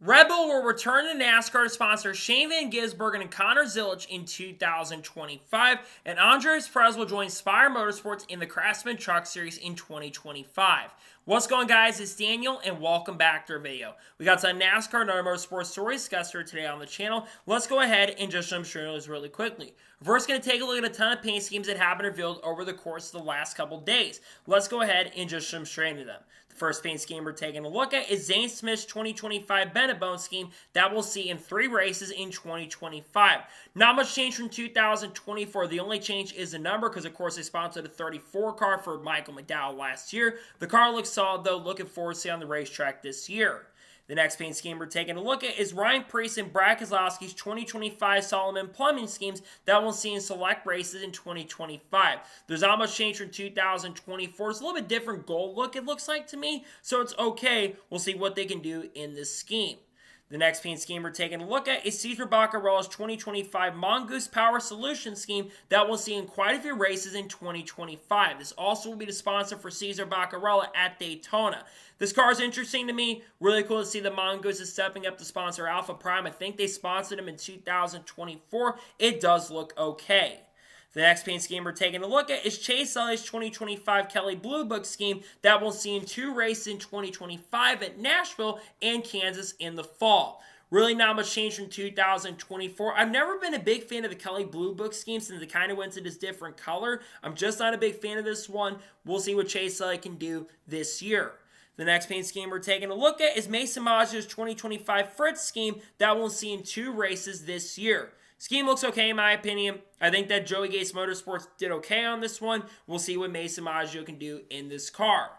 Red Bull will return to NASCAR to sponsor Shane Van Gisbergen and Connor Zilisch in 2025, and Andres Perez will join Spire Motorsports in the Craftsman Truck Series in 2025. What's going on, guys? It's Daniel, and welcome back to our video. We got some NASCAR and other motorsports stories discussed here today on the channel. Let's go ahead and just jump straight into this really quickly. We're first going to take a look at a ton of paint schemes that have been revealed over the course of the last couple days. Let's go ahead and just jump straight into them. The first paint scheme we're taking a look at is Zane Smith's 2025 Bennett Bone scheme that we'll see in 3 races in 2025. Not much change from 2024. The only change is the number because, of course, they sponsored a 34 car for Michael McDowell last year. The car looks solid, though. Looking forward to see on the racetrack this year. The next paint scheme we're taking a look at is Ryan Preece and Brad Keselowski's 2025 Solomon Plumbing schemes that we'll see in select races in 2025. There's not much change from 2024. It's a little bit different gold look, it looks like to me, so it's okay. We'll see what they can do in this scheme. The next paint scheme we're taking a look at is Cesar Baccarolla's 2025 Mongoose Power Solution scheme that we'll see in quite a few races in 2025. This also will be the sponsor for Cesar Baccarolla at Daytona. This car is interesting to me. Really cool to see the Mongoose is stepping up to sponsor Alpha Prime. I think they sponsored him in 2024. It does look okay. The next paint scheme we're taking a look at is Chase Elliott's 2025 Kelly Blue Book scheme that we'll see in 2 races in 2025 at Nashville and Kansas in the fall. Really not much change from 2024. I've never been a big fan of the Kelly Blue Book scheme since it kind of went to this different color. I'm just not a big fan of this one. We'll see what Chase Elliott can do this year. The next paint scheme we're taking a look at is Mason Maggio's 2025 Fritz scheme that we'll see in 2 races this year. Scheme looks okay in my opinion. I think that Joey Gates Motorsports did okay on this one. We'll see what Mason Maggio can do in this car.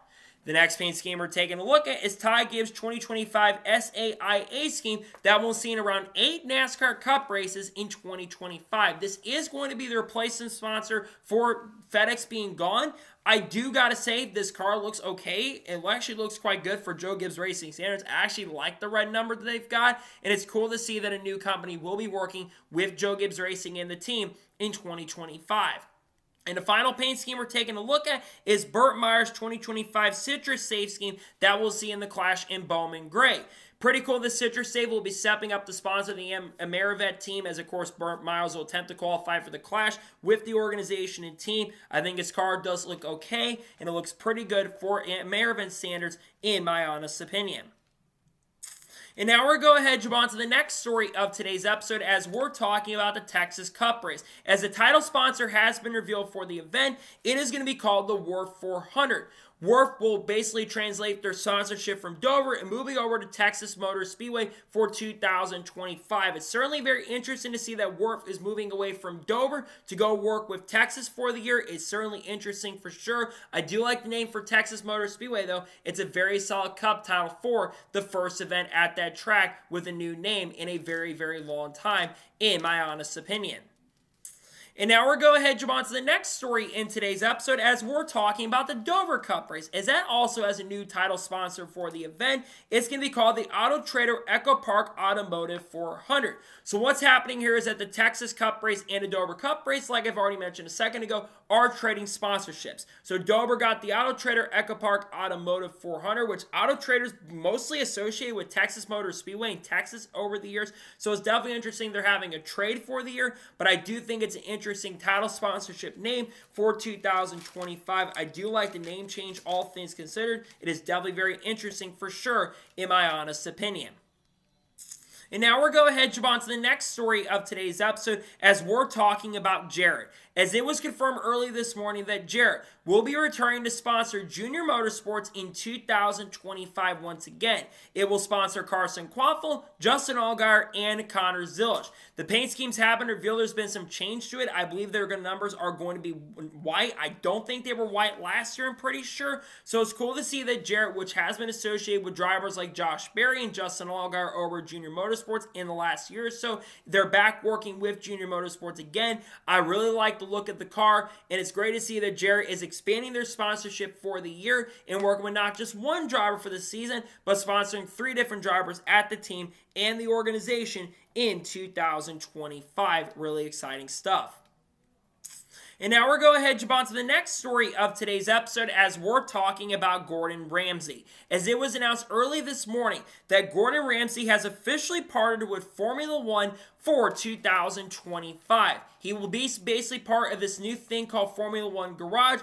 The next paint scheme we're taking a look at is Ty Gibbs' 2025 SAIA scheme that we'll see in around 8 NASCAR Cup races in 2025. This is going to be the replacement sponsor for FedEx being gone. I do gotta say, this car looks okay. It actually looks quite good for Joe Gibbs Racing Standards. I actually like the red number that they've got, and it's cool to see that a new company will be working with Joe Gibbs Racing and the team in 2025. And the final paint scheme we're taking a look at is Burt Meyer's 2025 Citrus Save scheme that we'll see in the Clash in Bowman Gray. Pretty cool. The Citrus Save will be stepping up to sponsor the Amerivet team, as of course Burt Myers will attempt to qualify for the Clash with the organization and team. I think his car does look okay, and it looks pretty good for Amerivet standards in my honest opinion. And now we're going to go ahead and jump on to the next story of today's episode as we're talking about the Texas Cup race. As the title sponsor has been revealed for the event, it is going to be called the Wharf 400. Wharf will basically translate their sponsorship from Dover and moving over to Texas Motor Speedway for 2025. It's certainly very interesting to see that Wharf is moving away from Dover to go work with Texas for the year. It's certainly interesting for sure. I do like the name for Texas Motor Speedway though. It's a very solid Cup title for the first event at that track with a new name in a very, very long time, in my honest opinion. And now we're going to go ahead and jump on to the next story in today's episode as we're talking about the Dover Cup race. As that also has a new title sponsor for the event. It's going to be called the Auto Trader Echo Park Automotive 400. So what's happening here is that the Texas Cup race and the Dover Cup race, like I've already mentioned a second ago, are trading sponsorships. So Dover got the Auto Trader Echo Park Automotive 400, which Auto Trader's mostly associated with Texas Motor Speedway in Texas over the years. So it's definitely interesting they're having a trade for the year, but I do think it's an interesting title sponsorship name for 2025. I do like the name change, all things considered. It is definitely very interesting for sure, in my honest opinion. And now we're going to go ahead and jump on to the next story of today's episode as we're talking about Jarrett. As it was confirmed early this morning that Jarrett will be returning to sponsor Junior Motorsports in 2025 once again. It will sponsor Carson Quaffle, Justin Allgaier, and Connor Zilisch. The paint schemes have been revealed. There's been some change to it. I believe their numbers are going to be white. I don't think they were white last year, I'm pretty sure. So it's cool to see that Jarrett, which has been associated with drivers like Josh Berry and Justin Allgaier over Junior Motorsports in the last year or so, they're back working with Junior Motorsports again. I really like the look at the car, and it's great to see that Jarrett is expanding their sponsorship for the year and working with not just one driver for the season, but sponsoring 3 different drivers at the team and the organization in 2025. Really exciting stuff. And now we're going ahead and jump on to the next story of today's episode as we're talking about Gordon Ramsay. As it was announced early this morning that Gordon Ramsay has officially partnered with Formula One for 2025. He will be basically part of this new thing called Formula One Garage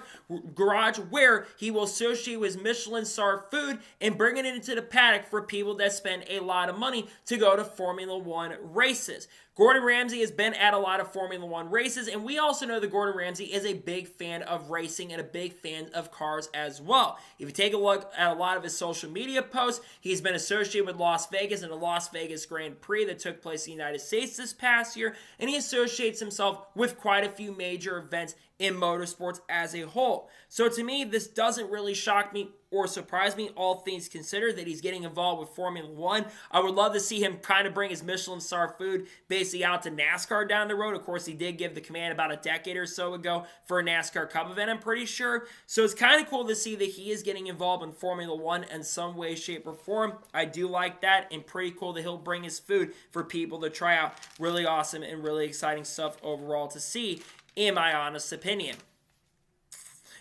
where he will associate with Michelin star food and bring it into the paddock for people that spend a lot of money to go to Formula One races. Gordon Ramsay has been at a lot of Formula One races, and we also know that Gordon Ramsay is a big fan of racing and a big fan of cars as well. If you take a look at a lot of his social media posts, he's been associated with Las Vegas and the Las Vegas Grand Prix that took place in the United States this past year, and he associates himself with quite a few major events in motorsports as a whole. So to me, this doesn't really shock me or surprise me, all things considered, that he's getting involved with Formula One. I would love to see him kind of bring his Michelin star food basically out to NASCAR down the road. Of course, he did give the command about a decade or so ago for a NASCAR Cup event, I'm pretty sure. So it's kind of cool to see that he is getting involved in Formula One in some way, shape, or form. I do like that, and pretty cool that he'll bring his food for people to try out. Really awesome and really exciting stuff overall to see, in my honest opinion.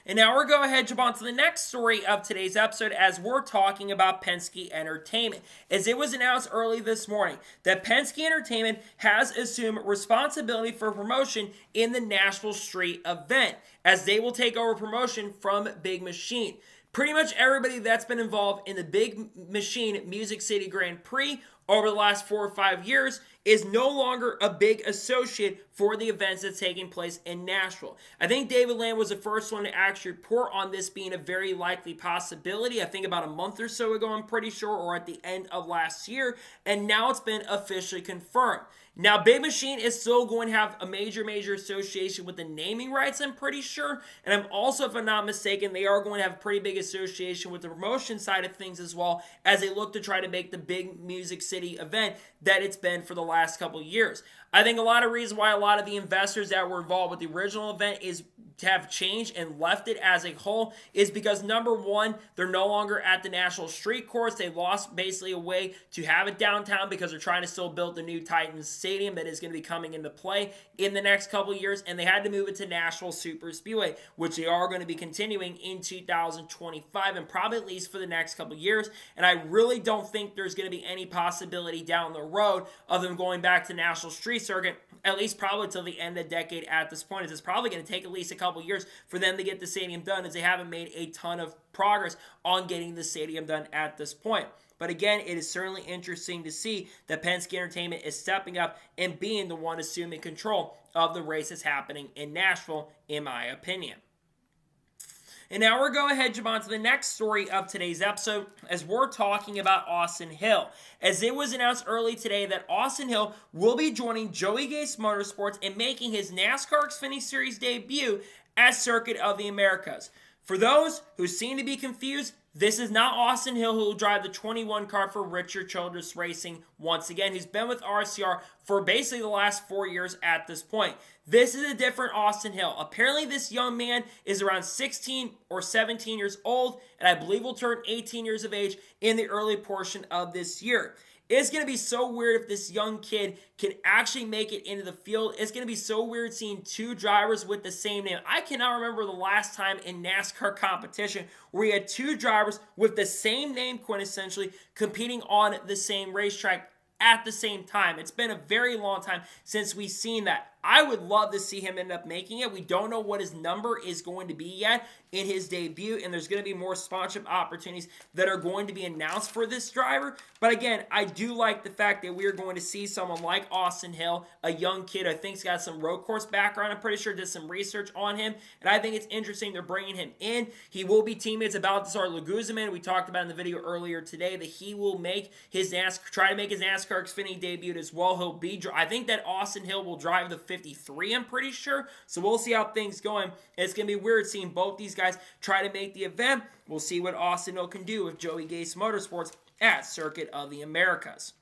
And now we're going ahead and jump on to the next story of today's episode as we're talking about Penske Entertainment. As it was announced early this morning that Penske Entertainment has assumed responsibility for promotion in the Nashville Street event, as they will take over promotion from Big Machine. Pretty much everybody that's been involved in the Big Machine Music City Grand Prix over the last 4 or 5 years is no longer a big associate for the events that's taking place in Nashville. I think David Land was the first one to actually report on this being a very likely possibility. I think about a month or so ago, I'm pretty sure, or at the end of last year, and now it's been officially confirmed. Now, Big Machine is still going to have a major association with the naming rights, I'm pretty sure. And I'm also, if I'm not mistaken, they are going to have a pretty big association with the promotion side of things as well, as they look to try to make the big Music City event that it's been for the last couple of years. I think a lot of reasons why a lot of the investors that were involved with the original event have changed and left it as a whole is because, number one, they're no longer at the National Street Course. They lost basically a way to have it downtown because they're trying to still build the new Titans Stadium that is going to be coming into play in the next couple of years, and they had to move it to Nashville Super Speedway, which they are going to be continuing in 2025 and probably at least for the next couple of years. And I really don't think there's going to be any possibility down the road of them going back to National Street Circuit, at least probably till the end of the decade at this point. It's probably going to take at least a couple years for them to get the stadium done, as they haven't made a ton of progress on getting the stadium done at this point. But again, it is certainly interesting to see that Penske Entertainment is stepping up and being the one assuming control of the races happening in Nashville, in my opinion. And now we're going ahead and jump on to the next story of today's episode as we're talking about Austin Hill. As it was announced early today that Austin Hill will be joining Joey Gase Motorsports and making his NASCAR Xfinity Series debut at Circuit of the Americas. For those who seem to be confused, this is not Austin Hill who will drive the 21 car for Richard Childress Racing once again, who's been with RCR for basically the last 4 years at this point. This is a different Austin Hill. Apparently this young man is around 16 or 17 years old, and I believe will turn 18 years of age in the early portion of this year. It's going to be so weird if this young kid can actually make it into the field. It's going to be so weird seeing two drivers with the same name. I cannot remember the last time in NASCAR competition where we had two drivers with the same name, quintessentially, competing on the same racetrack at the same time. It's been a very long time since we've seen that. I would love to see him end up making it. We don't know what his number is going to be yet in his debut, and there's going to be more sponsorship opportunities that are going to be announced for this driver. But again, I do like the fact that we are going to see someone like Austin Hill, a young kid. I think he's got some road course background. I'm pretty sure did some research on him, and I think it's interesting they're bringing him in. He will be teammates with Baltasar Laguzman. We talked about in the video earlier today that he will make his try to make his NASCAR Xfinity debut as well. I think that Austin Hill will drive the 53, I'm pretty sure. So we'll see how things going. It's going to be weird seeing both these guys try to make the event. We'll see what Austin Hill can do with Joey Gase Motorsports at Circuit of the Americas.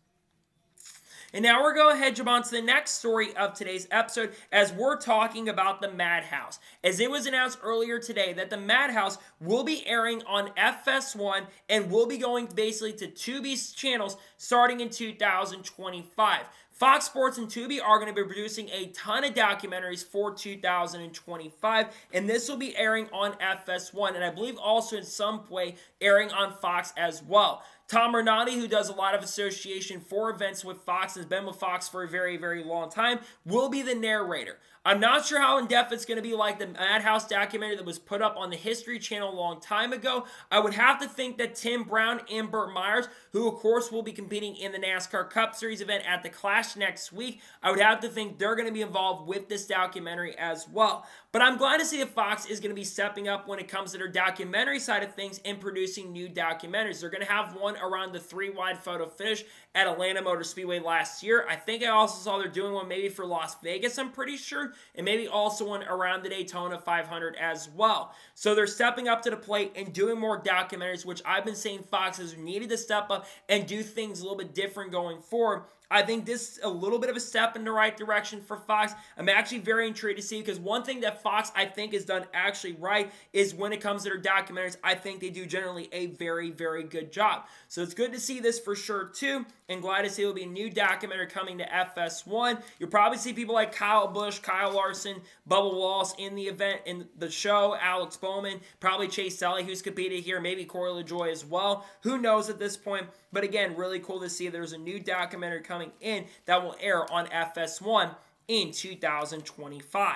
And now we're going to head jump on to the next story of today's episode as we're talking about the Madhouse. As it was announced earlier today that the Madhouse will be airing on FS1 and will be going basically to Tubi's channels starting in 2025. Fox Sports and Tubi are going to be producing a ton of documentaries for 2025, and this will be airing on FS1, and I believe also in some way airing on Fox as well. Tom Bernardi, who does a lot of association for events with Fox, has been with Fox for a very, very long time, will be the narrator. I'm not sure how in-depth it's going to be like the Madhouse documentary that was put up on the History Channel a long time ago. I would have to think that Tim Brown and Burt Myers, who of course will be competing in the NASCAR Cup Series event at the Clash next week, I would have to think they're going to be involved with this documentary as well. But I'm glad to see that Fox is going to be stepping up when it comes to their documentary side of things and producing new documentaries. They're going to have one around the 3-wide photo finish at Atlanta Motor Speedway last year. I think I also saw they're doing one maybe for Las Vegas, I'm pretty sure, and maybe also one around the Daytona 500 as well. So they're stepping up to the plate and doing more documentaries, which I've been saying Fox has needed to step up and do things a little bit different going forward. I think this is a little bit of a step in the right direction for Fox. I'm actually very intrigued to see because one thing that Fox, I think, has done actually right is when it comes to their documentaries, I think they do generally a very, very good job. So it's good to see this for sure, too, and glad to see there'll be a new documentary coming to FS1. You'll probably see people like Kyle Busch, Kyle Larson, Bubba Wallace in the event, in the show, Alex Bowman, probably Chase Sally, who's competed here, maybe Corey LaJoie as well. Who knows at this point? But again, really cool to see there's a new documentary coming in that will air on FS1 in 2025.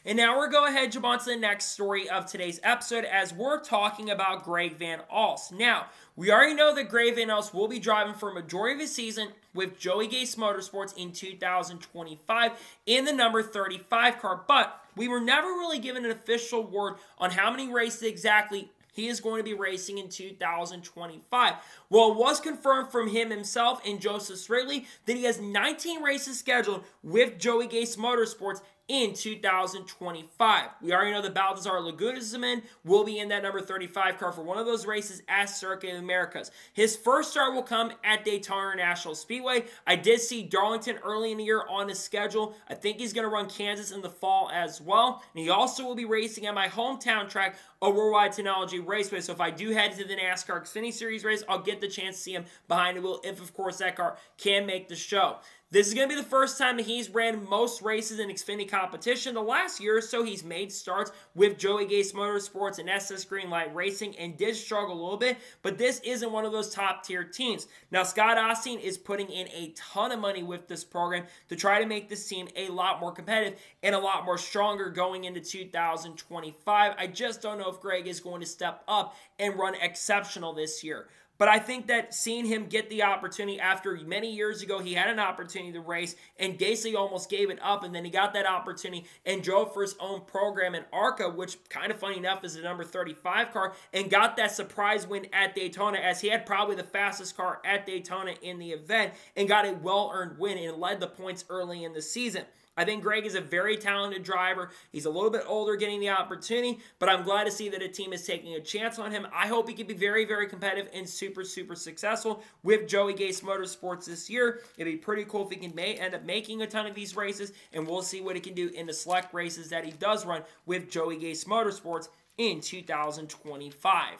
And now we're going ahead and jump on to the next story of today's episode as we're talking about Greg Van Alst. Now, we already know that Greg Van Alst will be driving for a majority of his season with Joey Gase Motorsports in 2025 in the number 35 car, but we were never really given an official word on how many races exactly he is going to be racing in 2025. Well, it was confirmed from him himself and Joseph Straley that he has 19 races scheduled with Joey Gase Motorsports in 2025. We already know that Baltazar Lagudisman will be in that number 35 car for one of those races at Circuit of the Americas. His first start will come at Daytona International Speedway. I did see Darlington early in the year on his schedule. I think he's going to run Kansas in the fall as well. And he also will be racing at my hometown track, Aurora Technology Raceway. So if I do head to the NASCAR Xfinity Series race, I'll get the chance to see him behind the wheel if, of course, that car can make the show. This is going to be the first time that he's ran most races in Xfinity competition. The last year or so, he's made starts with Joey Gase Motorsports and SS Greenlight Racing and did struggle a little bit, but this isn't one of those top-tier teams. Now, Scott Osteen is putting in a ton of money with this program to try to make this team a lot more competitive and a lot more stronger going into 2025. I just don't know if Greg is going to step up and run exceptional this year. But I think that seeing him get the opportunity after many years ago, he had an opportunity to race, and Gasly almost gave it up, and then he got that opportunity and drove for his own program in ARCA, which, kind of funny enough, is the number 35 car, and got that surprise win at Daytona, as he had probably the fastest car at Daytona in the event, and got a well-earned win and led the points early in the season. I think Greg is a very talented driver. He's a little bit older getting the opportunity, but I'm glad to see that a team is taking a chance on him. I hope he can be very, very competitive and super, super successful with Joey Gase Motorsports this year. It'd be pretty cool if he can end up making a ton of these races, and we'll see what he can do in the select races that he does run with Joey Gase Motorsports in 2025.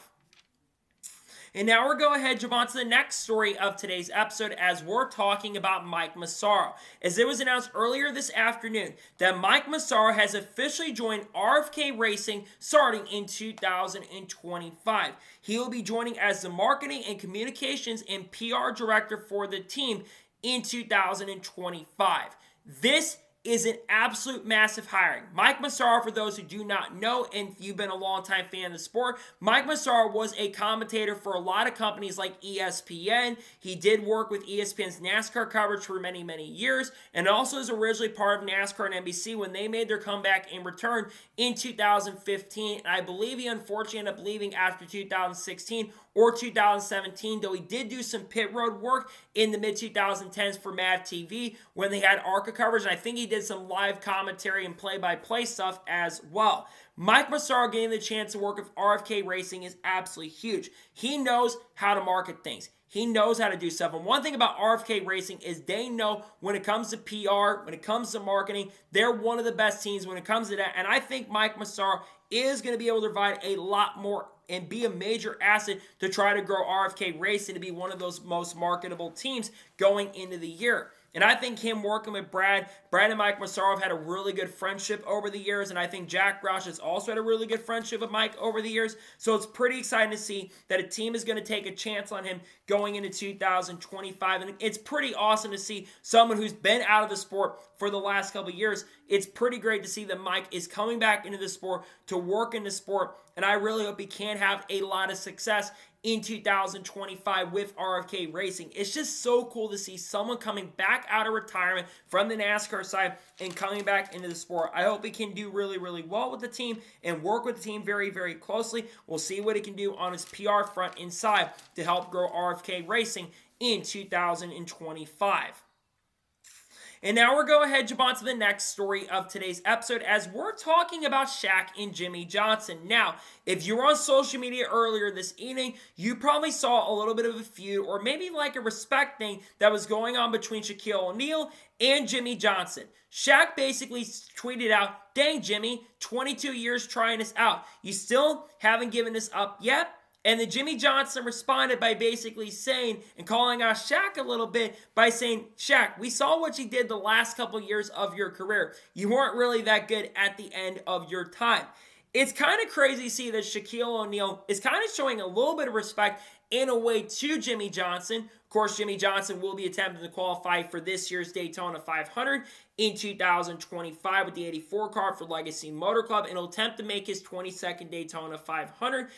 And now we're going ahead and jump on to the next story of today's episode as we're talking about Mike Massaro. As it was announced earlier this afternoon that Mike Massaro has officially joined RFK Racing starting in 2025. He will be joining as the marketing and communications and PR director for the team in 2025. This is an absolute massive hiring. Mike Massaro, for those who do not know, and if you've been a long-time fan of the sport, Mike Massaro was a commentator for a lot of companies like ESPN. He did work with ESPN's NASCAR coverage for many, many years, and also is originally part of NASCAR and NBC when they made their comeback and return in 2015. And I believe he unfortunately ended up leaving after 2016 or 2017, though he did do some pit road work in the mid-2010s for MAV TV when they had ARCA coverage, and I think he did some live commentary and play-by-play stuff as well. Mike Massaro getting the chance to work with RFK Racing is absolutely huge. He knows how to market things. He knows how to do stuff. And one thing about RFK Racing is they know when it comes to PR, when it comes to marketing, they're one of the best teams when it comes to that. And I think Mike Massaro is going to be able to provide a lot more and be a major asset to try to grow RFK Racing to be one of those most marketable teams going into the year. And I think him working with Brad and Mike Massaro have had a really good friendship over the years. And I think Jack Roush has also had a really good friendship with Mike over the years. So it's pretty exciting to see that a team is going to take a chance on him going into 2025. And it's pretty awesome to see someone who's been out of the sport for the last couple of years. It's pretty great to see that Mike is coming back into the sport to work in the sport. And I really hope he can have a lot of success in 2025 with RFK Racing. It's just so cool to see someone coming back out of retirement from the NASCAR side and coming back into the sport. I hope he can do really, really well with the team and work with the team very, very closely. We'll see what he can do on his PR front inside to help grow RFK Racing in 2025. And now we're going to jump on to the next story of today's episode as we're talking about Shaq and Jimmie Johnson. Now, if you were on social media earlier this evening, you probably saw a little bit of a feud or maybe like a respect thing that was going on between Shaquille O'Neal and Jimmie Johnson. Shaq basically tweeted out, "Dang, Jimmie, 22 years trying this out. You still haven't given this up yet?" And then Jimmie Johnson responded by basically saying and calling out Shaq a little bit by saying, "Shaq, we saw what you did the last couple years of your career. You weren't really that good at the end of your time." It's kind of crazy to see that Shaquille O'Neal is kind of showing a little bit of respect in a way to Jimmie Johnson. Of course, Jimmie Johnson will be attempting to qualify for this year's Daytona 500 in 2025 with the 84 car for Legacy Motor Club, and he'll attempt to make his 22nd Daytona 500,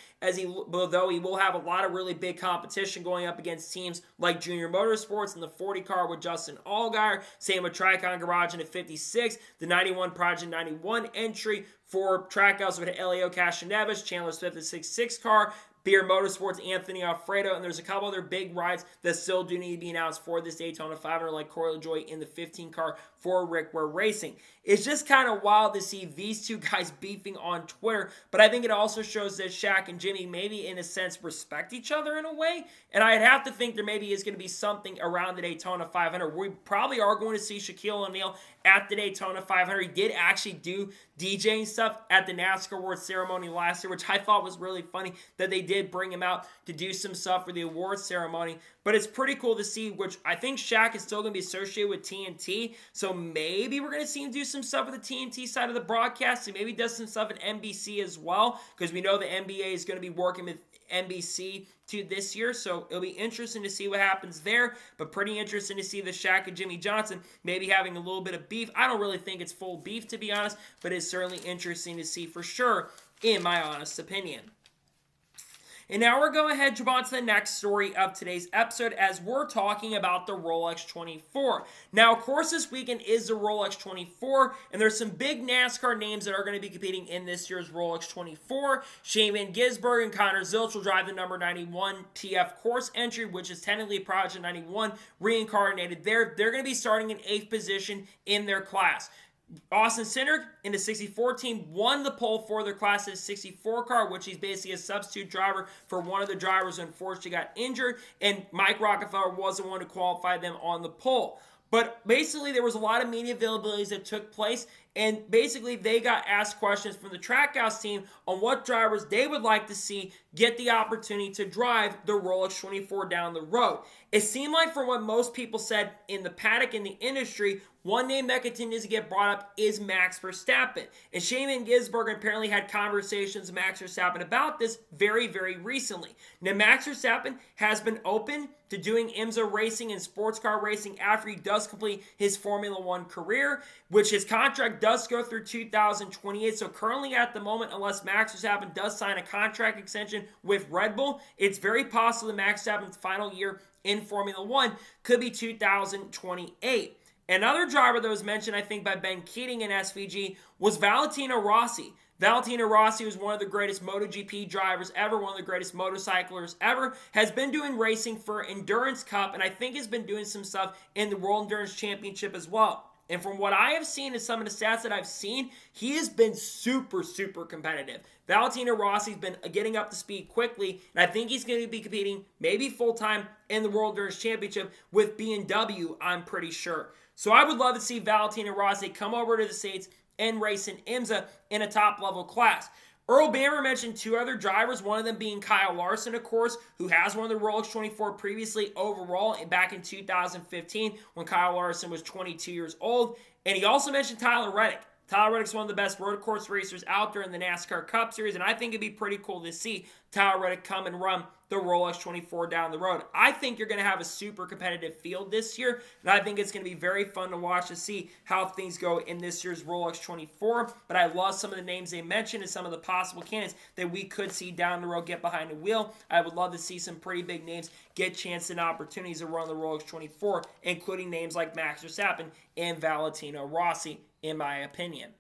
although he will have a lot of really big competition going up against teams like Junior Motorsports in the 40 car with Justin Allgaier, same with Tricon Garage in the 56, the 91 Project 91 entry for Trackhouse with Elio Castroneves, Chandler Smith, the 66 car, Beer Motorsports, Anthony Alfredo, and there's a couple other big rides that still do need to be announced for this Daytona 500, like Corey LaJoie in the 15 car for Rick Ware Racing. It's just kind of wild to see these two guys beefing on Twitter, but I think it also shows that Shaq and Jimmie maybe in a sense respect each other in a way, and I'd have to think there maybe is going to be something around the Daytona 500. We probably are going to see Shaquille O'Neal at the Daytona 500. He did actually do DJing stuff at the NASCAR Awards ceremony last year, which I thought was really funny that they did bring him out to do some stuff for the awards ceremony. But it's pretty cool to see, which I think Shaq is still going to be associated with TNT, so maybe we're going to see him do some stuff with the TNT side of the broadcast, and maybe does some stuff at NBC as well, because we know the NBA is going to be working with NBC to this year, so it'll be interesting to see what happens there, but pretty interesting to see the Shaq and Jimmie Johnson maybe having a little bit of beef. I don't really think it's full beef, to be honest, but it's certainly interesting to see for sure, in my honest opinion. And now we're going ahead and jump on to the next story of today's episode as we're talking about the Rolex 24. Now, of course, this weekend is the Rolex 24, and there's some big NASCAR names that are going to be competing in this year's Rolex 24. Shane Van Gisbergen and Connor Zilch will drive the number 91 TF course entry, which is technically Project 91 reincarnated there. They're going to be starting in 8th position in their class. Austin Cindric in the 64 team won the pole for their class of 64 car, which he's basically a substitute driver for one of the drivers who unfortunately got injured, and Mike Rockefeller was the one who qualified them on the pole. But basically, there was a lot of media availabilities that took place, and basically, they got asked questions from the Trackhouse team on what drivers they would like to see get the opportunity to drive the Rolex 24 down the road. It seemed like, from what most people said in the paddock in the industry, one name that continues to get brought up is Max Verstappen. And Shane Van Gisbergen apparently had conversations with Max Verstappen about this very, very recently. Now, Max Verstappen has been open to doing IMSA racing and sports car racing after he does complete his Formula One career, which his contract does go through 2028. So currently at the moment, unless Max Verstappen does sign a contract extension with Red Bull, it's very possible that Max Verstappen's final year in Formula One could be 2028. Another driver that was mentioned, I think, by Ben Keating in SVG was Valentino Rossi. Valentino Rossi was one of the greatest MotoGP drivers ever, one of the greatest motorcyclers ever, has been doing racing for Endurance Cup, and I think has been doing some stuff in the World Endurance Championship as well. And from what I have seen and some of the stats that I've seen, he has been super, super competitive. Valentino Rossi's been getting up to speed quickly, and I think he's going to be competing maybe full-time in the World Endurance Championship with BMW, I'm pretty sure. So I would love to see Valentino Rossi come over to the States and race in IMSA in a top-level class. Earl Bamber mentioned two other drivers, one of them being Kyle Larson, of course, who has won the Rolex 24 previously overall back in 2015 when Kyle Larson was 22 years old. And he also mentioned Tyler Reddick. Tyler Reddick's one of the best road course racers out there in the NASCAR Cup Series, and I think it'd be pretty cool to see Tyler Reddick come and run the Rolex 24 down the road. I think you're going to have a super competitive field this year, and I think it's going to be very fun to watch to see how things go in this year's Rolex 24, but I love some of the names they mentioned and some of the possible candidates that we could see down the road get behind the wheel. I would love to see some pretty big names get chances and opportunities to run the Rolex 24, including names like Max Verstappen and Valentino Rossi, in my opinion.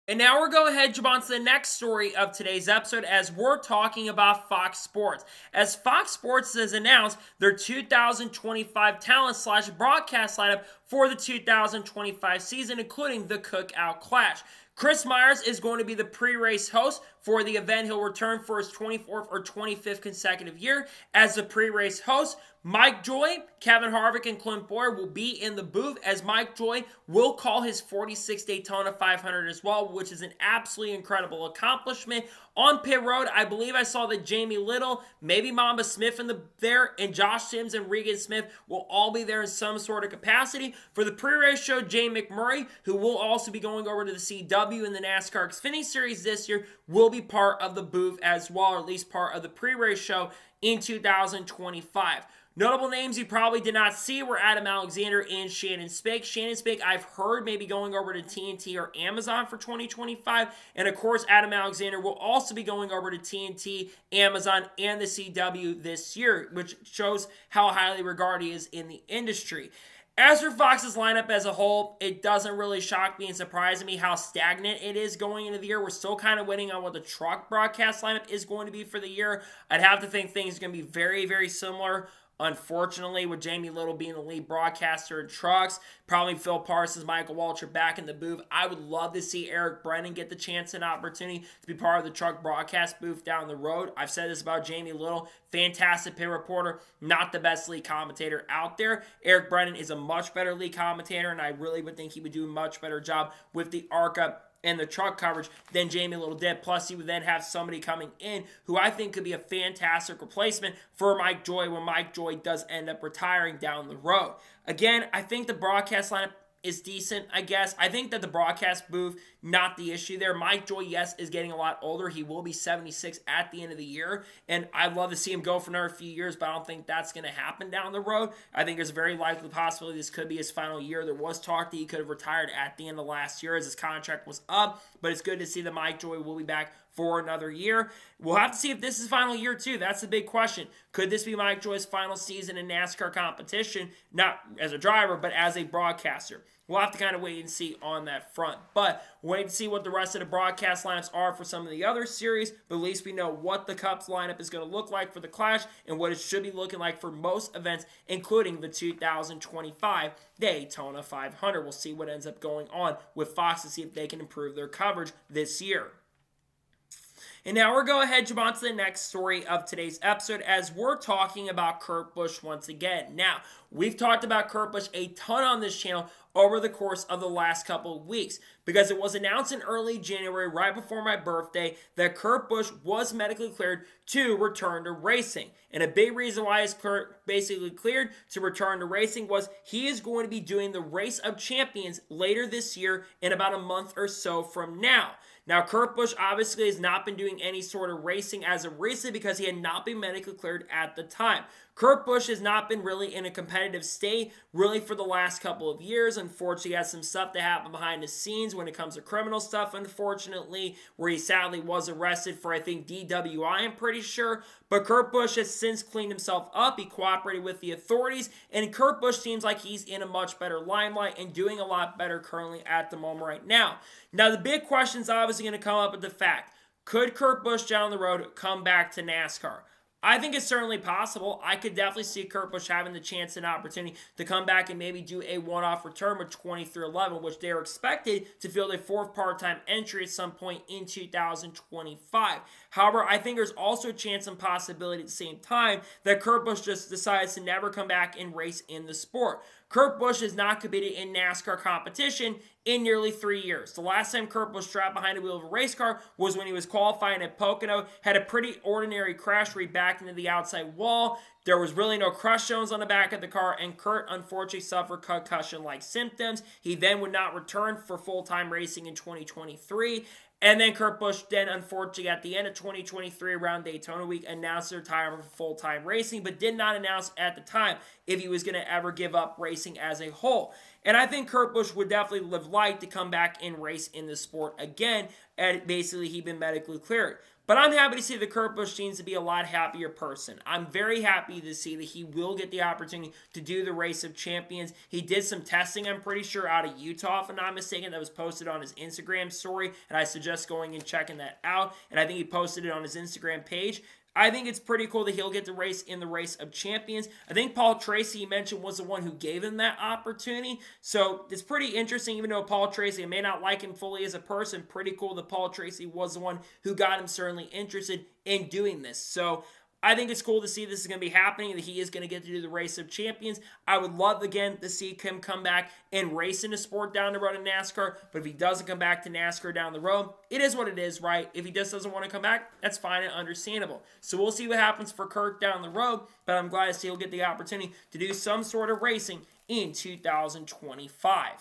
And now we're going ahead and jump on to the next story of today's episode as we're talking about Fox Sports. As Fox Sports has announced their 2025 talent/broadcast lineup for the 2025 season, including the Cookout Clash. Chris Myers is going to be the pre-race host for the event. He'll return for his 24th or 25th consecutive year as the pre-race host. Mike Joy, Kevin Harvick, and Clint Bowyer will be in the booth as Mike Joy will call his 46th Daytona 500 as well, which is an absolutely incredible accomplishment. On pit road, I believe I saw that Jamie Little, maybe Mamba Smith there, and Josh Sims and Regan Smith will all be there in some sort of capacity. For the pre-race show, Jay McMurray, who will also be going over to the CW in the NASCAR Xfinity Series this year, will be part of the booth as well, or at least part of the pre-race show in 2025. Notable names you probably did not see were Adam Alexander and Shannon Spake. Shannon Spake, I've heard maybe going over to TNT or Amazon for 2025. And of course, Adam Alexander will also be going over to TNT, Amazon, and the CW this year, which shows how highly regarded he is in the industry. As for Fox's lineup as a whole, it doesn't really shock me and surprise me how stagnant it is going into the year. We're still kind of waiting on what the truck broadcast lineup is going to be for the year. I'd have to think things are going to be very, very similar. Unfortunately, with Jamie Little being the lead broadcaster in trucks, probably Phil Parsons, Michael Waltrip back in the booth. I would love to see Eric Brennan get the chance and opportunity to be part of the truck broadcast booth down the road. I've said this about Jamie Little. Fantastic pit reporter, not the best lead commentator out there. Eric Brennan is a much better lead commentator, and I really would think he would do a much better job with the ARCA and the truck coverage than Jamie Little did. Plus, he would then have somebody coming in who I think could be a fantastic replacement for Mike Joy when Mike Joy does end up retiring down the road. Again, I think the broadcast lineup is decent, I guess. I think that the broadcast booth, not the issue there. Mike Joy, yes, is getting a lot older. He will be 76 at the end of the year, and I'd love to see him go for another few years, but I don't think that's going to happen down the road. I think there's a very likely possibility this could be his final year. There was talk that he could have retired at the end of last year as his contract was up, but it's good to see that Mike Joy will be back for another year. We'll have to see if this is his final year too. That's the big question. Could this be Mike Joy's final season in NASCAR competition, not as a driver, but as a broadcaster? We'll have to kind of wait and see on that front. But wait to see what the rest of the broadcast lineups are for some of the other series. But at least we know what the Cup's lineup is going to look like for the Clash and what it should be looking like for most events, including the 2025 Daytona 500. We'll see what ends up going on with Fox to see if they can improve their coverage this year. And now we're going ahead and jump on to the next story of today's episode as we're talking about Kurt Busch once again. Now, we've talked about Kurt Busch a ton on this channel over the course of the last couple of weeks because it was announced in early January, right before my birthday, that Kurt Busch was medically cleared to return to racing. And a big reason why he's basically cleared to return to racing was he is going to be doing the Race of Champions later this year in about a month or so from now. Now, Kurt Busch obviously has not been doing any sort of racing as of recently because he had not been medically cleared at the time. Kurt Busch has not been really in a competitive state really for the last couple of years. Unfortunately, he has some stuff that happened behind the scenes when it comes to criminal stuff, unfortunately, where he sadly was arrested for, I think, DWI, I'm pretty sure. But Kurt Busch has since cleaned himself up. He cooperated with the authorities, and Kurt Busch seems like he's in a much better limelight and doing a lot better currently at the moment right now. Now, the big question is obviously going to come up with the fact, could Kurt Busch down the road come back to NASCAR? I think it's certainly possible. I could definitely see Kurt Busch having the chance and opportunity to come back and maybe do a one-off return with 23XI, which they are expected to field a fourth part-time entry at some point in 2025. However, I think there's also a chance and possibility at the same time that Kurt Busch just decides to never come back and race in the sport. Kurt Busch has not competed in NASCAR competition in nearly 3 years. The last time Kurt Busch strapped behind the wheel of a race car was when he was qualifying at Pocono, had a pretty ordinary crash where he backed into the outside wall. There was really no crush zones on the back of the car, and Kurt unfortunately suffered concussion-like symptoms. He then would not return for full-time racing in 2023. And then Kurt Busch then, unfortunately, at the end of 2023, around Daytona week, announced his retirement for full-time racing, but did not announce at the time if he was going to ever give up racing as a whole. And I think Kurt Busch would definitely live light to come back and race in the sport again, and basically he'd been medically cleared. But I'm happy to see that Kurt Busch seems to be a lot happier person. I'm very happy to see that he will get the opportunity to do the Race of Champions. He did some testing, I'm pretty sure, out of Utah, if I'm not mistaken, that was posted on his Instagram story, and I suggest going and checking that out. And I think he posted it on his Instagram page. I think it's pretty cool that he'll get to race in the Race of Champions. I think Paul Tracy, he mentioned, was the one who gave him that opportunity. So it's pretty interesting, even though Paul Tracy, I may not like him fully as a person, pretty cool that Paul Tracy was the one who got him certainly interested in doing this. So I think it's cool to see this is going to be happening, that he is going to get to do the Race of Champions. I would love, again, to see him come back and race in the sport down the road in NASCAR. But if he doesn't come back to NASCAR down the road, it is what it is, right? If he just doesn't want to come back, that's fine and understandable. So we'll see what happens for Kurt down the road. But I'm glad to see he'll get the opportunity to do some sort of racing in 2025.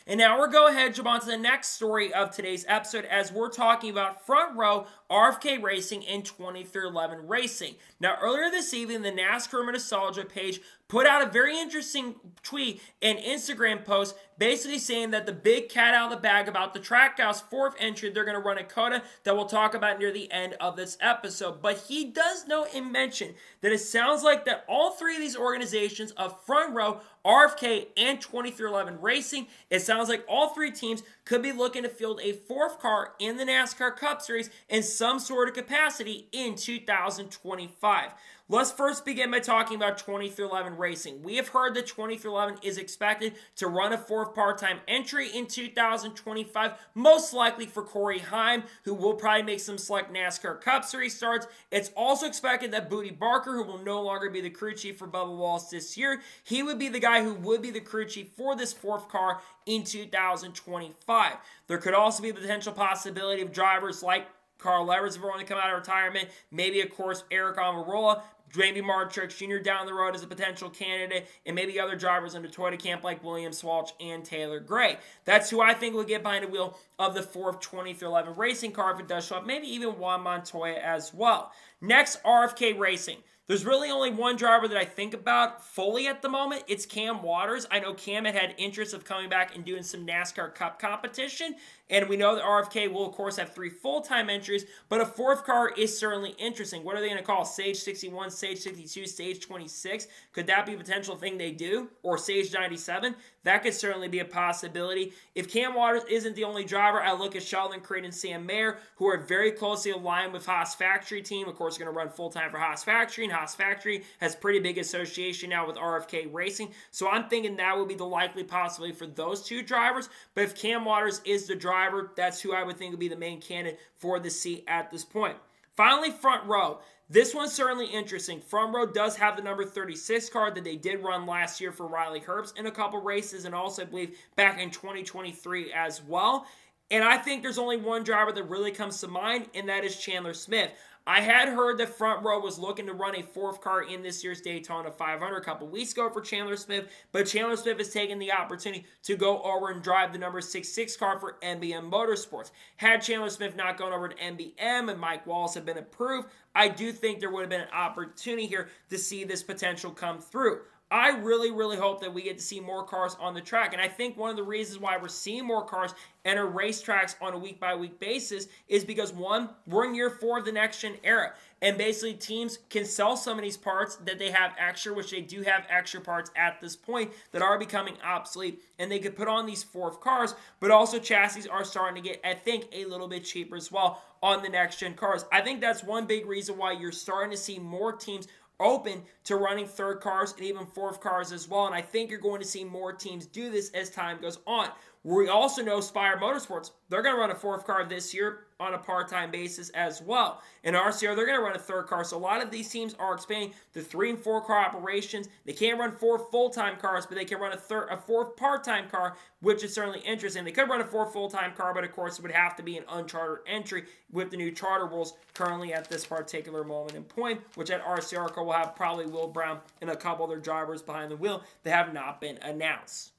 And now we're going to go ahead and jump on to the next story of today's episode, as we're talking about Front Row RFK Racing and 23XI Racing. Now, earlier this evening, the NASCAR Nostalgia page put out a very interesting tweet and Instagram post basically saying that the big cat out of the bag about the Trackhouse fourth entry they're going to run at COTA that we'll talk about near the end of this episode. But he does note and mention that it sounds like that all three of these organizations of Front Row, RFK, and 23XI Racing, it sounds like all three teams could be looking to field a fourth car in the NASCAR Cup Series in some sort of capacity in 2025. Let's first begin by talking about 23XI Racing. We have heard that 23XI is expected to run a fourth part-time entry in 2025, most likely for Corey Heim, who will probably make some select NASCAR Cup Series starts. It's also expected that Booty Barker, who will no longer be the crew chief for Bubba Wallace this year, he would be the guy who would be the crew chief for this fourth car in 2025. There could also be the potential possibility of drivers like Carl Evers if we're going to come out of retirement, maybe, of course, Eric Almirola, maybe Mark Truex Jr. down the road as a potential candidate, and maybe other drivers in the Toyota camp like William Swalch and Taylor Gray. That's who I think will get behind the wheel of the fourth 23XI Racing car if it does show up. Maybe even Juan Montoya as well. Next, RFK Racing. There's really only one driver that I think about fully at the moment. It's Cam Waters. I know Cam had interest of coming back and doing some NASCAR Cup competition. And we know that RFK will, of course, have 3 full-time entries, but a fourth car is certainly interesting. What are they going to call? Stage 61, Stage 62, Stage 26? Could that be a potential thing they do? Or Stage 97? That could certainly be a possibility. If Cam Waters isn't the only driver, I look at Sheldon Creed and Sam Mayer, who are very closely aligned with Haas Factory team. Of course, going to run full-time for Haas Factory, and Haas Factory has pretty big association now with RFK Racing. So I'm thinking that would be the likely possibility for those two drivers. But if Cam Waters is the driver, that's who I would think would be the main candidate for the seat at this point. Finally, Front Row. This one's certainly interesting. Front Row does have the number 36 car that they did run last year for Riley Herbst in a couple races, and also, I believe, back in 2023 as well. And I think there's only one driver that really comes to mind, and that is Chandler Smith. I had heard that Front Row was looking to run a fourth car in this year's Daytona 500 a couple weeks ago for Chandler Smith, but Chandler Smith has taken the opportunity to go over and drive the number 66 car for NBM Motorsports. Had Chandler Smith not gone over to NBM and Mike Wallace had been approved, I do think there would have been an opportunity here to see this potential come through. I really, really hope that we get to see more cars on the track. And I think one of the reasons why we're seeing more cars enter racetracks on a week-by-week basis is because, one, we're in year 4 of the next-gen era. And basically, teams can sell some of these parts that they have extra, which they do have extra parts at this point that are becoming obsolete. And they could put on these fourth cars, but also chassis are starting to get, I think, a little bit cheaper as well on the next-gen cars. I think that's one big reason why you're starting to see more teams open to running third cars and even fourth cars as well. And I think you're going to see more teams do this as time goes on. We also know Spire Motorsports, they're going to run a fourth car this year on a part-time basis as well. In RCR, they're going to run a third car. So a lot of these teams are expanding to 3 and 4 car operations. They can't run 4 full-time cars, but they can run a fourth part-time car, which is certainly interesting. They could run a 4 full-time car, but of course it would have to be an unchartered entry with the new charter rules currently at this particular moment in point, which at RCR car will have probably Will Brown and a couple other drivers behind the wheel that have not been announced.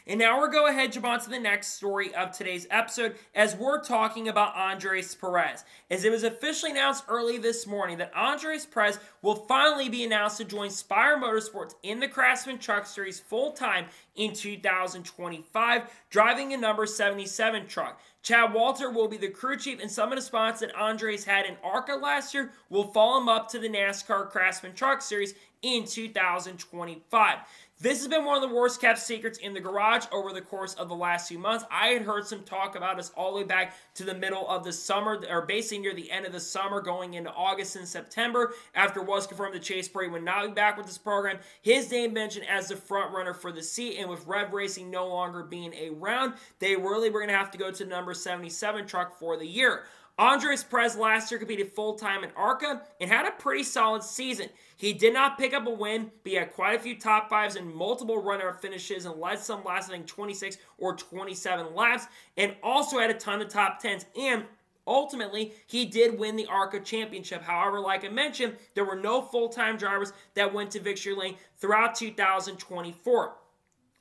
And now we're going to jump on to the next story of today's episode as we're talking about Andres Perez. As it was officially announced early this morning that Andres Perez will finally be announced to join Spire Motorsports in the Craftsman Truck Series full-time in 2025, driving a number 77 truck. Chad Walter will be the crew chief, and some of the spots that Andres had in ARCA last year will follow him up to the NASCAR Craftsman Truck Series in 2025. This has been one of the worst kept secrets in the garage over the course of the last few months. I had heard some talk about us all the way back to the middle of the summer, or basically near the end of the summer, going into August and September, after it was confirmed that Chase Brady would not be back with this program. His name mentioned as the front runner for the seat, and with Rev Racing no longer being around, they really were going to have to go to the number 77 truck for the year. Andres Perez last year competed full-time in ARCA and had a pretty solid season. He did not pick up a win, but he had quite a few top fives and multiple runner-up finishes and led some last, I think, 26 or 27 laps, and also had a ton of top tens. And ultimately, he did win the ARCA championship. However, like I mentioned, there were no full-time drivers that went to victory lane throughout 2024.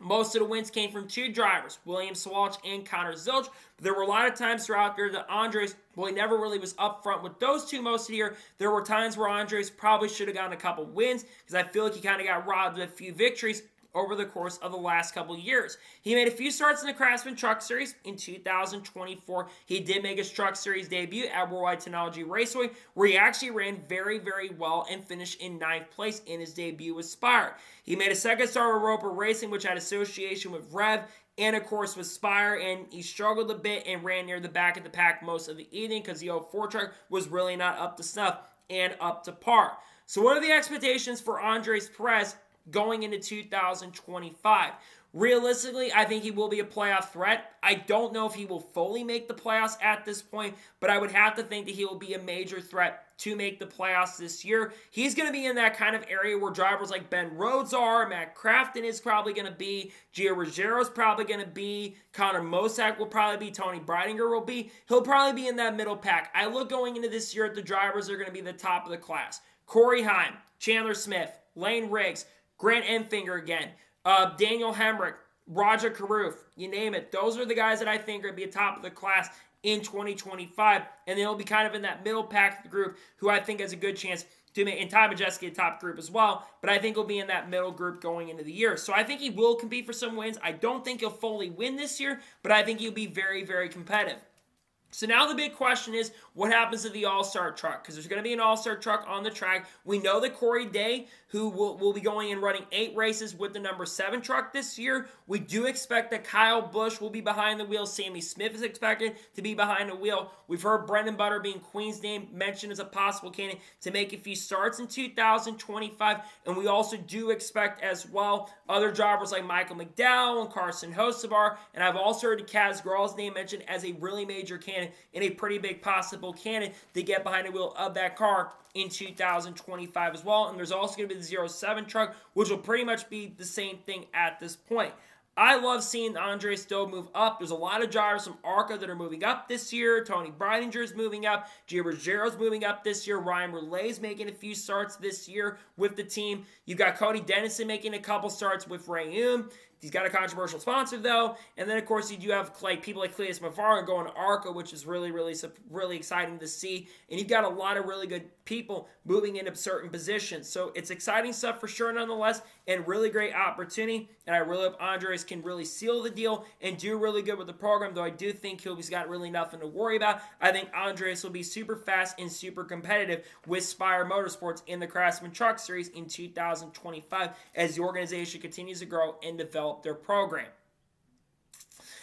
Most of the wins came from 2 drivers, William Sawalich and Connor Zilch. But there were a lot of times throughout there that Andres, well, he never really was up front with those 2 most of the year. There were times where Andres probably should have gotten a couple wins because I feel like he kind of got robbed of a few victories over the course of the last couple years. He made a few starts in the Craftsman Truck Series in 2024. He did make his Truck Series debut at Worldwide Technology Raceway, where he actually ran very, very well and finished in 9th place in his debut with Spire. He made a second start with Roper Racing, which had association with Rev, and of course with Spire, and he struggled a bit and ran near the back of the pack most of the evening because the 04 truck was really not up to snuff and up to par. So what are the expectations for Andres Perez going into 2025? Realistically, I think he will be a playoff threat. I don't know if he will fully make the playoffs at this point, but I would have to think that he will be a major threat to make the playoffs this year. He's going to be in that kind of area where drivers like Ben Rhodes are, Matt Crafton is probably going to be, Gio Ruggiero is probably going to be, Connor Mosack will probably be, Tony Breidinger will be. He'll probably be in that middle pack. I look going into this year at the drivers that are going to be the top of the class. Corey Heim, Chandler Smith, Lane Riggs, Grant Enfinger again, Daniel Hemrick, Roger Carruth, you name it. Those are the guys that I think are going to be at top of the class in 2025, and they'll be kind of in that middle pack of the group who I think has a good chance to make, and Ty Majeski a top group as well, but I think he'll be in that middle group going into the year. So I think he will compete for some wins. I don't think he'll fully win this year, but I think he'll be very, very competitive. So now the big question is, what happens to the All-Star truck? Because there's going to be an All-Star truck on the track. We know that Corey Day, who will be going and running 8 races with the number 7 truck this year. We do expect that Kyle Busch will be behind the wheel. Sammy Smith is expected to be behind the wheel. We've heard Brendan Butter, being Queen's name, mentioned as a possible candidate to make a few starts in 2025. And we also do expect as well other drivers like Michael McDowell and Carson Hocevar. And I've also heard Kaz Grall's name mentioned as a really major candidate and a pretty big possible candidate to get behind the wheel of that car in 2025 as well. And there's also going to be the 07 truck, which will pretty much be the same thing at this point. I love seeing Andre Stowe move up. There's a lot of drivers from ARCA that are moving up this year. Tony Breidinger moving up. Gio Ruggiero moving up this year. Ryan Relay's making a few starts this year with the team. You've got Cody Dennison making a couple starts with Ray Hume. He's got a controversial sponsor, though. And then, of course, you do have like people like Cleus Mavaro going to ARCA, which is really exciting to see. And you've got a lot of really good people moving into certain positions. So it's exciting stuff for sure, nonetheless, and really great opportunity. And I really hope Andres can really seal the deal and do really good with the program, though I do think he's got really nothing to worry about. I think Andres will be super fast and super competitive with Spire Motorsports in the Craftsman Truck Series in 2025 as the organization continues to grow and develop their program.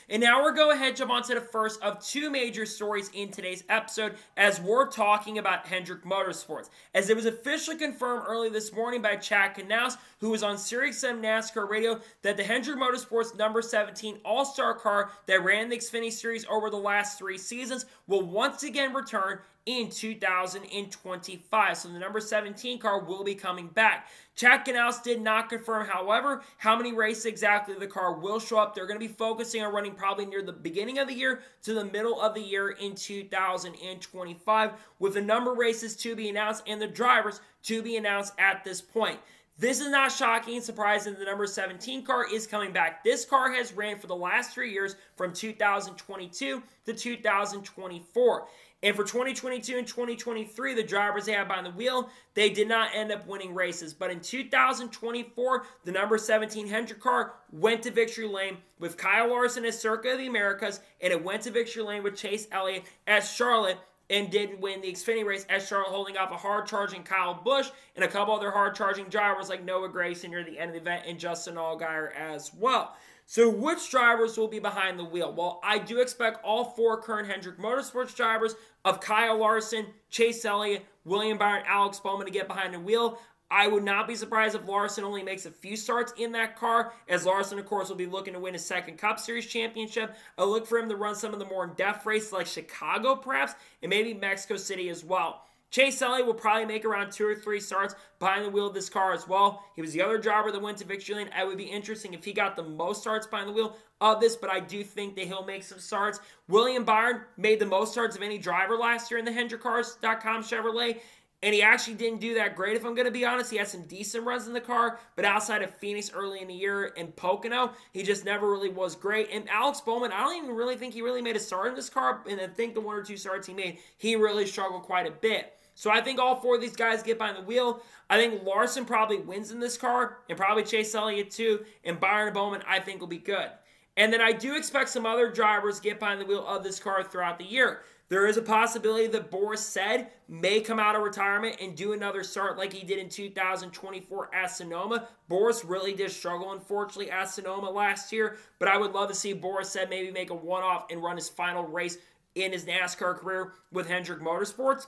And now we're going to jump onto the first of two major stories in today's episode as we're talking about Hendrick Motorsports. As it was officially confirmed early this morning by Shaq and Jimmie, who was on Sirius XM NASCAR radio, that the Hendrick Motorsports number 17 All-Star car that ran the Xfinity Series over the last 3 seasons will once again return in 2025. So the number 17 car will be coming back. Shaq and Alst did not confirm, however, how many races exactly the car will show up. They're going to be focusing on running probably near the beginning of the year to the middle of the year in 2025, with the number of races to be announced and the drivers to be announced at this point. This is not shocking and surprising. The number 17 car is coming back. This car has ran for the last 3 years from 2022 to 2024. And for 2022 and 2023, the drivers they had behind the wheel, they did not end up winning races. But in 2024, the number 17 Hendrick car went to victory lane with Kyle Larson as Circuit of the Americas, and it went to victory lane with Chase Elliott as Charlotte, and did win the Xfinity race as Charlotte, holding off a hard-charging Kyle Busch and a couple other hard-charging drivers like Noah Gragson near the end of the event and Justin Allgaier as well. So which drivers will be behind the wheel? Well, I do expect all 4 current Hendrick Motorsports drivers of Kyle Larson, Chase Elliott, William Byron, Alex Bowman to get behind the wheel. I would not be surprised if Larson only makes a few starts in that car, as Larson, of course, will be looking to win his second Cup Series championship. I look for him to run some of the more in-depth races like Chicago, perhaps, and maybe Mexico City as well. Chase Elliott will probably make around 2 or 3 starts behind the wheel of this car as well. He was the other driver that went to victory lane. It would be interesting if he got the most starts behind the wheel of this, but I do think that he'll make some starts. William Byron made the most starts of any driver last year in the HendrickCars.com Chevrolet, and he actually didn't do that great, if I'm going to be honest. He had some decent runs in the car, but outside of Phoenix early in the year and Pocono, he just never really was great. And Alex Bowman, I don't even really think he really made a start in this car, and I think the 1 or 2 starts he made, he really struggled quite a bit. So I think all 4 of these guys get behind the wheel. I think Larson probably wins in this car, and probably Chase Elliott too, and Byron and Bowman I think will be good. And then I do expect some other drivers to get behind the wheel of this car throughout the year. There is a possibility that Boris Said may come out of retirement and do another start like he did in 2024 at Sonoma. Boris really did struggle, unfortunately, at Sonoma last year, but I would love to see Boris Said maybe make a one-off and run his final race in his NASCAR career with Hendrick Motorsports.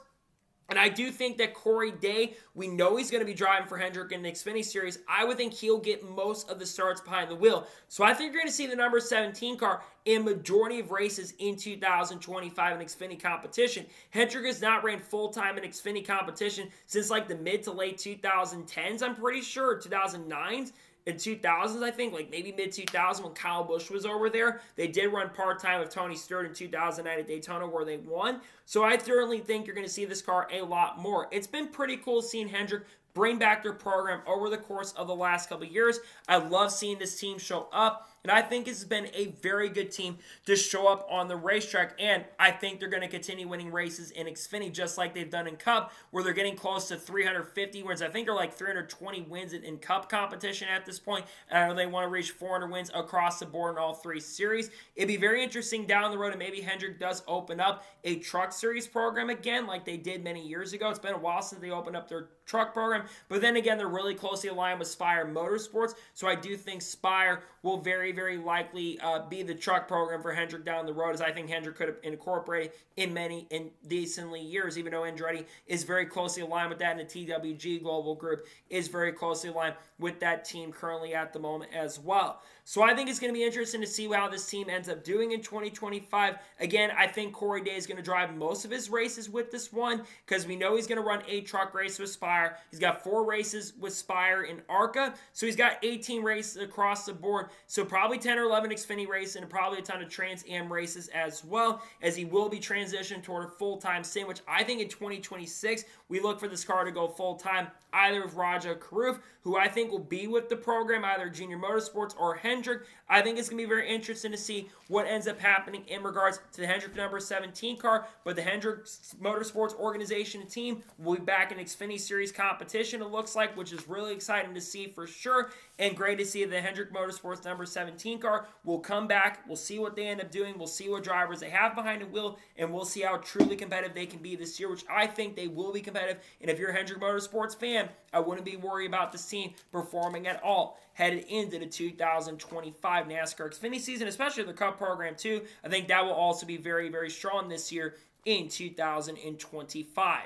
And I do think that Corey Day, we know he's going to be driving for Hendrick in the Xfinity Series. I would think he'll get most of the starts behind the wheel. So I think you're going to see the number 17 car in majority of races in 2025 in Xfinity competition. Hendrick has not ran full-time in Xfinity competition since like the mid to late 2010s, I'm pretty sure, 2009s. In 2000s, I think, like maybe mid-2000 when Kyle Busch was over there. They did run part-time with Tony Stewart in 2009 at Daytona where they won. So I certainly think you're going to see this car a lot more. It's been pretty cool seeing Hendrick bring back their program over the course of the last couple of years. I love seeing this team show up, and I think it's been a very good team to show up on the racetrack, and I think they're going to continue winning races in Xfinity just like they've done in Cup, where they're getting close to 350 wins. I think they're like 320 wins in Cup competition at this point, and I know they want to reach 400 wins across the board in all 3 series. It'd be very interesting down the road, and maybe Hendrick does open up a truck series program again like they did many years ago. It's been a while since they opened up their truck program, but then again, they're really closely aligned with Spire Motorsports, so I do think Spire will very, very likely be the truck program for Hendrick down the road, as I think Hendrick could have incorporated in decently years, even though Andretti is very closely aligned with that, and the TWG Global Group is very closely aligned with that team currently at the moment as well. So I think it's going to be interesting to see how this team ends up doing in 2025. Again, I think Corey Day is going to drive most of his races with this one, because we know he's going to run a truck race with Spire. He's got got 4 races with Spire and ARCA. So he's got 18 races across the board. So probably 10 or 11 Xfinity races and probably a ton of Trans Am races as well, as he will be transitioned toward a full-time stint, which I think in 2026, we look for this car to go full-time, either with Raja Karuf, who I think will be with the program, either Junior Motorsports or Hendrick. I think it's going to be very interesting to see what ends up happening in regards to the Hendrick number 17 car, but the Hendrick Motorsports organization and team will be back in Xfinity Series competition, it looks like, which is really exciting to see for sure, and great to see the Hendrick Motorsports number 17 car will come back. We'll see what they end up doing. We'll see what drivers they have behind the wheel, and we'll see how truly competitive they can be this year, which I think they will be competitive. And if you're a Hendrick Motorsports fan, I wouldn't be worried about this team performing at all headed into the 2025 NASCAR Xfinity season, especially the Cup program too. I think that will also be very, very strong this year in 2025.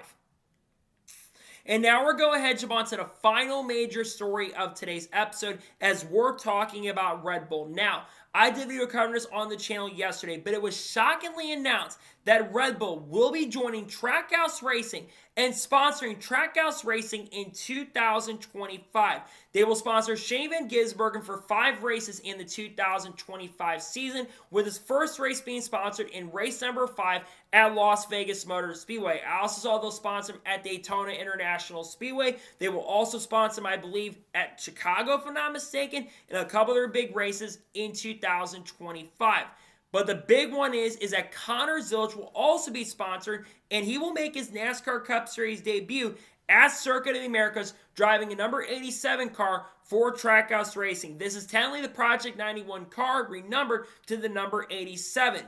And now we're going ahead to jump on to the final major story of today's episode, as we're talking about Red Bull. Now, I did video covering this on the channel yesterday, but it was shockingly announced that Red Bull will be joining Trackhouse Racing and sponsoring Trackhouse Racing in 2025. They will sponsor Shane Van Gisbergen for 5 races in the 2025 season, with his first race being sponsored in race number 5 at Las Vegas Motor Speedway. I also saw they'll sponsor him at Daytona International Speedway. They will also sponsor him, I believe, at Chicago, if I'm not mistaken, and a couple other big races in 2025. But the big one is that Connor Zilisch will also be sponsored, and he will make his NASCAR Cup Series debut at Circuit of the Americas, driving a number 87 car for Trackhouse Racing. This is technically the Project 91 car, renumbered to the number 87.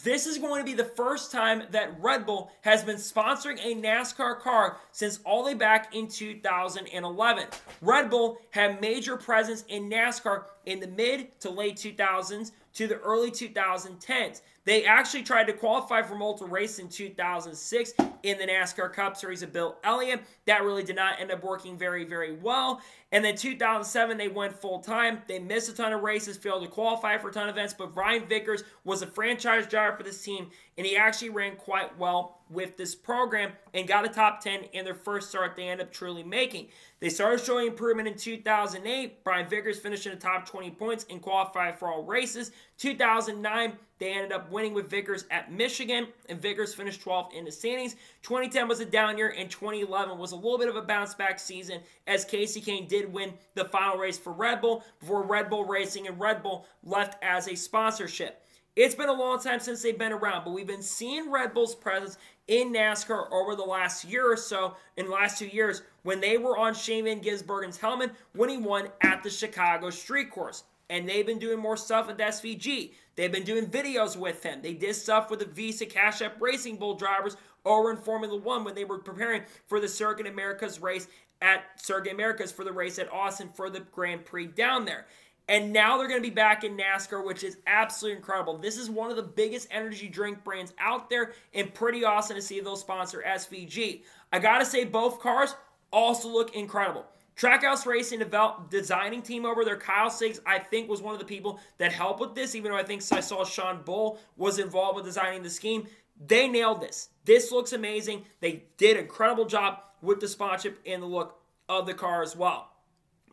This is going to be the first time that Red Bull has been sponsoring a NASCAR car since all the way back in 2011. Red Bull had major presence in NASCAR in the mid to late 2000s to the early 2010s. They actually tried to qualify for multiple races in 2006 in the NASCAR Cup Series of Bill Elliott. That really did not end up working very, very well. And then 2007, they went full-time. They missed a ton of races, failed to qualify for a ton of events, but Ryan Vickers was a franchise driver for this team, and he actually ran quite well with this program and got a top 10 in their first start they ended up truly making. They started showing improvement in 2008. Brian Vickers finished in the top 20 points and qualified for all races. 2009, they ended up winning with Vickers at Michigan, and Vickers finished 12th in the standings. 2010 was a down year, and 2011 was a little bit of a bounce-back season, as Casey Kane did win the final race for Red Bull before Red Bull Racing and Red Bull left as a sponsorship. It's been a long time since they've been around, but we've been seeing Red Bull's presence in NASCAR over the last year or so, in the last 2 years, when they were on Shane Van Gisbergen's helmet when he won at the Chicago Street Course. And they've been doing more stuff with SVG. They've been doing videos with him. They did stuff with the Visa Cash App Racing Bull drivers over in Formula One when they were preparing for the Circuit Americas race at Circuit Americas for the race at Austin for the Grand Prix down there. And now they're going to be back in NASCAR, which is absolutely incredible. This is one of the biggest energy drink brands out there, and pretty awesome to see those sponsor SVG. I got to say, both cars also look incredible. Trackhouse Racing designing team over there, Kyle Siggs, I think was one of the people that helped with this, even though I think I saw Sean Bull was involved with designing the scheme. They nailed this. This looks amazing. They did an incredible job with the sponsorship and the look of the car as well.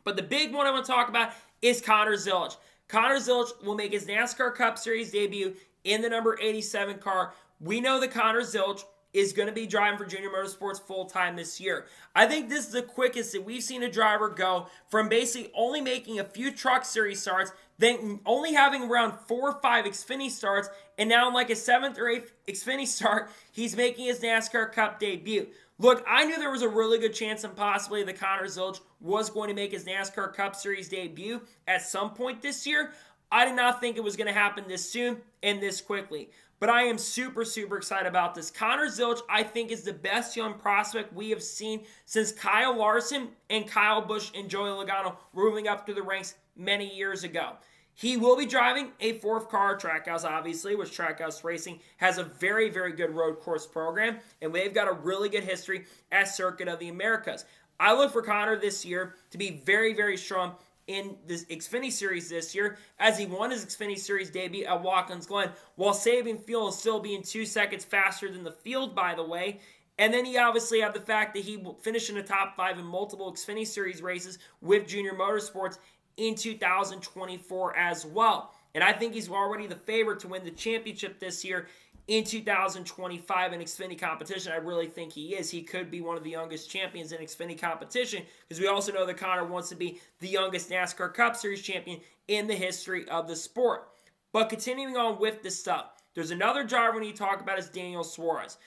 But the big one I want to talk about is Connor Zilisch. Connor Zilisch will make his NASCAR Cup Series debut in the number 87 car. We know that Connor Zilisch is going to be driving for Junior Motorsports full-time this year. I think this is the quickest that we've seen a driver go from basically only making a few Truck Series starts, then only having around 4 or 5 Xfinity starts, and now in like a 7th or 8th Xfinity start, he's making his NASCAR Cup debut. Look, I knew there was a really good chance and possibly that Connor Zilisch was going to make his NASCAR Cup Series debut at some point this year. I did not think it was going to happen this soon and this quickly. But I am super, super excited about this. Connor Zilisch, I think, is the best young prospect we have seen since Kyle Larson and Kyle Busch and Joey Logano were moving up through the ranks many years ago. He will be driving a 4th car, Trackhouse, obviously, which Trackhouse Racing has a very, very good road course program, and they've got a really good history at Circuit of the Americas. I look for Connor this year to be very, very strong in this Xfinity Series this year, as he won his Xfinity Series debut at Watkins Glen, while saving fuel and still being 2 seconds faster than the field, by the way. And then you obviously have the fact that he finished in the top 5 in multiple Xfinity Series races with Junior Motorsports in 2024 as well. And I think he's already the favorite to win the championship this year in 2025 in Xfinity competition. I really think he is. He could be one of the youngest champions in Xfinity competition, because we also know that Connor wants to be the youngest NASCAR Cup Series champion in the history of the sport. But continuing on with this stuff, there's another driver we need to talk about is Daniel Suarez.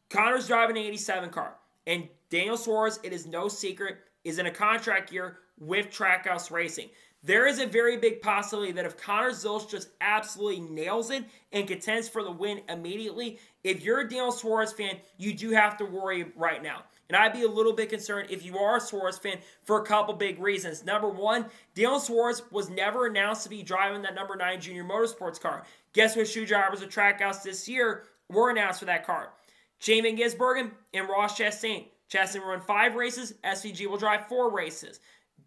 Connor's driving an 87 car, and Daniel Suarez, it is no secret, is in a contract year with Trackhouse Racing. There is a very big possibility that if Connor Zilch just absolutely nails it and contends for the win immediately, if you're a Daniel Suarez fan, you do have to worry right now. And I'd be a little bit concerned if you are a Suarez fan for a couple big reasons. Number one, Daniel Suarez was never announced to be driving that number 9 Junior Motorsports car. Guess what shoe drivers at Trackhouse this year were announced for that car? Shane Van Gisbergen and Ross Chastain. Chastain will run 5 races. SVG will drive 4 races.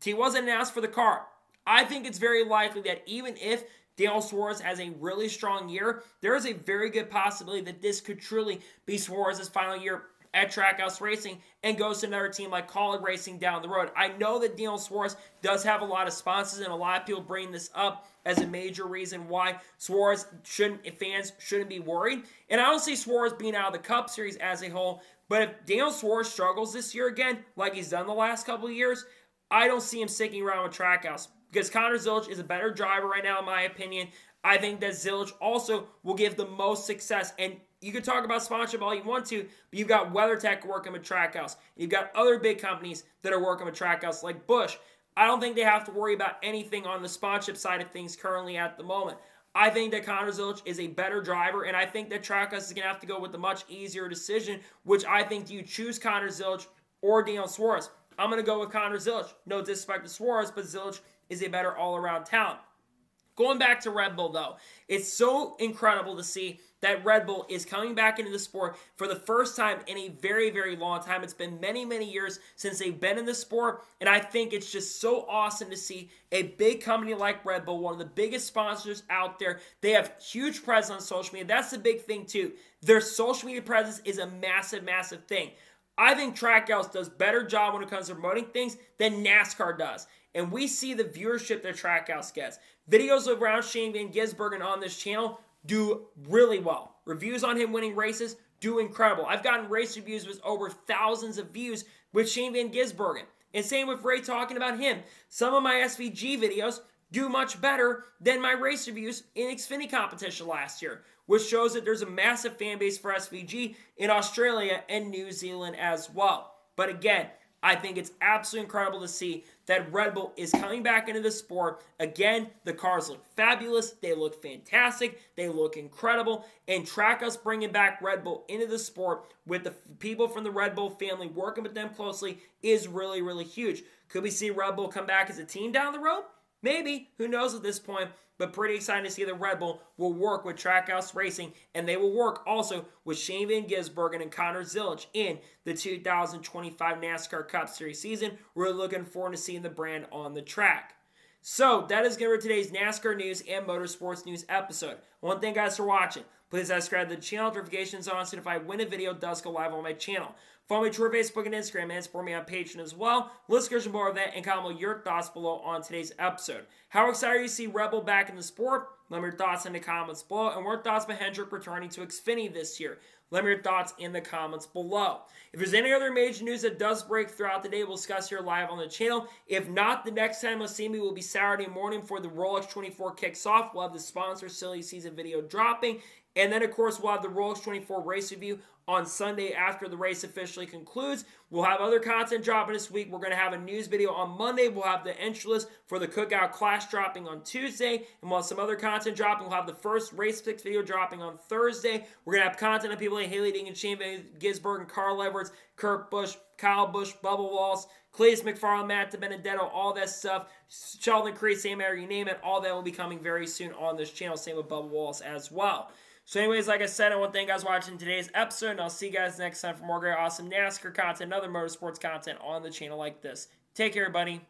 He wasn't announced for the car. I think it's very likely that even if Daniel Suarez has a really strong year, there is a very good possibility that this could truly be Suarez's final year at Trackhouse Racing and goes to another team like Collin Racing down the road. I know that Daniel Suarez does have a lot of sponsors, and a lot of people bring this up as a major reason why fans shouldn't be worried. And I don't see Suarez being out of the Cup Series as a whole, but if Daniel Suarez struggles this year again, like he's done the last couple of years, I don't see him sticking around with Trackhouse, because Connor Zilch is a better driver right now, in my opinion. I think that Zilch also will give the most success. And you can talk about sponsorship all you want to, but you've got WeatherTech working with Trackhouse. You've got other big companies that are working with Trackhouse, like Busch. I don't think they have to worry about anything on the sponsorship side of things currently at the moment. I think that Connor Zilch is a better driver, and I think that Trackhouse is going to have to go with a much easier decision, which I think, do you choose Connor Zilch or Daniel Suarez? I'm going to go with Connor Zilch. No disrespect to Suarez, but Zilch is a better all-around talent. Going back to Red Bull, though, it's so incredible to see that Red Bull is coming back into the sport for the first time in a very, very long time. It's been many, many years since they've been in the sport, and I think it's just so awesome to see a big company like Red Bull, one of the biggest sponsors out there. They have huge presence on social media. That's the big thing, too. Their social media presence is a massive, massive thing. I think Trackhouse does a better job when it comes to promoting things than NASCAR does. And we see the viewership that Trackhouse gets. Videos around Shane Van Gisbergen on this channel do really well. Reviews on him winning races do incredible. I've gotten race reviews with over thousands of views with Shane Van Gisbergen. And same with Ray talking about him. Some of my SVG videos do much better than my race reviews in Xfinity competition last year, which shows that there's a massive fan base for SVG in Australia and New Zealand as well. But again, I think it's absolutely incredible to see that Red Bull is coming back into the sport. Again, the cars look fabulous. They look fantastic. They look incredible. And Trackhouse bringing back Red Bull into the sport with the people from the Red Bull family working with them closely is really, really huge. Could we see Red Bull come back as a team down the road? Maybe. Who knows at this point? But pretty excited to see that Red Bull will work with Trackhouse Racing, and they will work also with Shane Van Gisbergen and Connor Zilch in the 2025 NASCAR Cup Series season. We're looking forward to seeing the brand on the track. So that is going to be today's NASCAR news and motorsports news episode. I want to thank you guys for watching. Please subscribe to the channel, notifications on, so if I win a video, it does go live on my channel. Follow me on Twitter, Facebook, and Instagram, and support me on Patreon as well. Let's go more of that and comment your thoughts below on today's episode. How excited are you to see Red Bull back in the sport? Let me know your thoughts in the comments below. And what are your thoughts about Hendrick returning to Xfinity this year? Let me know your thoughts in the comments below. If there's any other major news that does break throughout the day, we'll discuss here live on the channel. If not, the next time you'll see me will be Saturday morning for the Rolex 24 kicks off. We'll have the sponsor silly season video dropping. And then, of course, we'll have the Rolex 24 race review on Sunday after the race officially concludes. We'll have other content dropping this week. We're going to have a news video on Monday. We'll have the entry list for the Cookout Clash dropping on Tuesday. And we'll have some other content dropping. We'll have the first race picks video dropping on Thursday. We're going to have content on people like Haley Ding and Shane Van Gisbergen, Carl Edwards, Kurt Busch, Kyle Busch, Bubba Wallace, Cletus McFarland, Matt DiBenedetto, all that stuff. Sheldon Creed, Sam Mayer, you name it. All that will be coming very soon on this channel. Same with Bubba Wallace as well. So anyways, like I said, I want to thank you guys for watching today's episode, and I'll see you guys next time for more great, awesome NASCAR content and other motorsports content on the channel like this. Take care, everybody.